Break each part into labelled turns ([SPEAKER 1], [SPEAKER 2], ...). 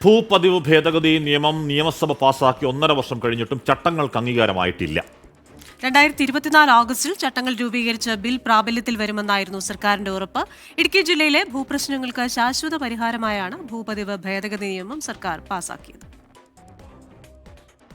[SPEAKER 1] ഭൂപതിവ് ഭേദഗതി നിയമം നിയമസഭ പാസാക്കി 1.5 വർഷം കഴിഞ്ഞിട്ടും ചട്ടങ്ങൾക്ക് അംഗീകാരമായിട്ടില്ല.
[SPEAKER 2] 2024 ഓഗസ്റ്റിൽ ചട്ടങ്ങൾ രൂപീകരിച്ച് ബിൽ പ്രാബല്യത്തിൽ വരുമെന്നായിരുന്നു സർക്കാരിന്റെ ഉറപ്പ്. ഇടുക്കി ജില്ലയിലെ ഭൂപ്രശ്നങ്ങൾക്ക് ശാശ്വത പരിഹാരമായാണ് ഭൂപതിവ് ഭേദഗതി നിയമം സർക്കാർ പാസാക്കിയത്.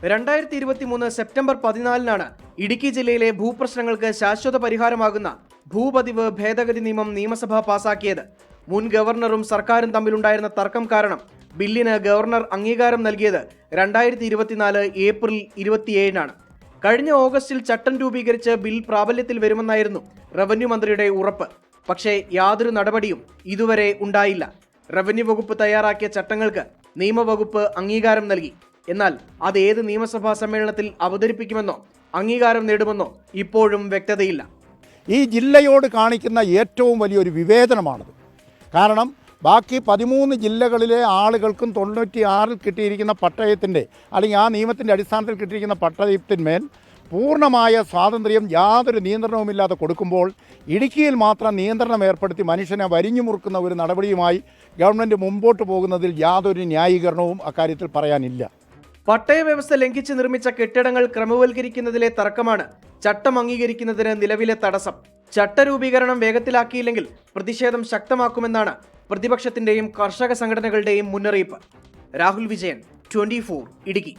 [SPEAKER 3] 2023 സെപ്റ്റംബർ 14-നാണ് ഇടുക്കി ജില്ലയിലെ ഭൂപ്രശ്നങ്ങൾക്ക് ശാശ്വത പരിഹാരമാകുന്ന ഭൂപതിവ് ഭേദഗതി നിയമം നിയമസഭ പാസാക്കിയത്. മുൻ ഗവർണറും സർക്കാരും തമ്മിലുണ്ടായിരുന്ന തർക്കം കാരണം ബില്ലിന് ഗവർണർ അംഗീകാരം നൽകിയത് 2024 ഏപ്രിൽ 27-നാണ്. കഴിഞ്ഞ ഓഗസ്റ്റിൽ ചട്ടം രൂപീകരിച്ച് ബിൽ പ്രാബല്യത്തിൽ വരുമെന്നായിരുന്നു റവന്യൂ മന്ത്രിയുടെ ഉറപ്പ്. പക്ഷേ യാതൊരു നടപടിയും ഇതുവരെ ഉണ്ടായില്ല. റവന്യൂ വകുപ്പ് തയ്യാറാക്കിയ ചട്ടങ്ങൾക്ക് നിയമവകുപ്പ് അംഗീകാരം നൽകി. എന്നാൽ അത് ഏത് നിയമസഭാ സമ്മേളനത്തിൽ അവതരിപ്പിക്കുമെന്നോ അംഗീകാരം നേടുമെന്നോ ഇപ്പോഴും വ്യക്തതയില്ല.
[SPEAKER 4] ഈ ജില്ലയോട് കാണിക്കുന്ന ഏറ്റവും വലിയൊരു വിവേചനമാണത്. കാരണം ബാക്കി 13 ജില്ലകളിലെ ആളുകൾക്കും 96-ൽ കിട്ടിയിരിക്കുന്ന പട്ടയത്തിൻ്റെ അല്ലെങ്കിൽ ആ നിയമത്തിൻ്റെ അടിസ്ഥാനത്തിൽ കിട്ടിയിരിക്കുന്ന പട്ടയത്തിന്മേൽ പൂർണ്ണമായ സ്വാതന്ത്ര്യം യാതൊരു നിയന്ത്രണവുമില്ലാതെ കൊടുക്കുമ്പോൾ ഇടുക്കിയിൽ മാത്രം നിയന്ത്രണം ഏർപ്പെടുത്തി മനുഷ്യനെ വരിഞ്ഞു മുറുക്കുന്ന ഒരു നടപടിയുമായി ഗവൺമെൻറ് മുമ്പോട്ട് പോകുന്നതിൽ യാതൊരു ന്യായീകരണവും അക്കാര്യത്തിൽ പറയാനില്ല.
[SPEAKER 3] പട്ടയ വ്യവസ്ഥ ലംഘിച്ച് നിർമ്മിച്ച കെട്ടിടങ്ങൾ ക്രമവൽക്കരിക്കുന്നതിലെ തർക്കമാണ് ചട്ടം അംഗീകരിക്കുന്നതിന് നിലവിലെ തടസ്സം. ചട്ടരൂപീകരണം വേഗത്തിലാക്കിയില്ലെങ്കിൽ പ്രതിഷേധം ശക്തമാക്കുമെന്നാണ് പ്രതിപക്ഷത്തിന്റെയും കർഷക സംഘടനകളുടെയും മുന്നറിയിപ്പ്. രാഹുൽ വിജയൻ, 24 ഇടുക്കി.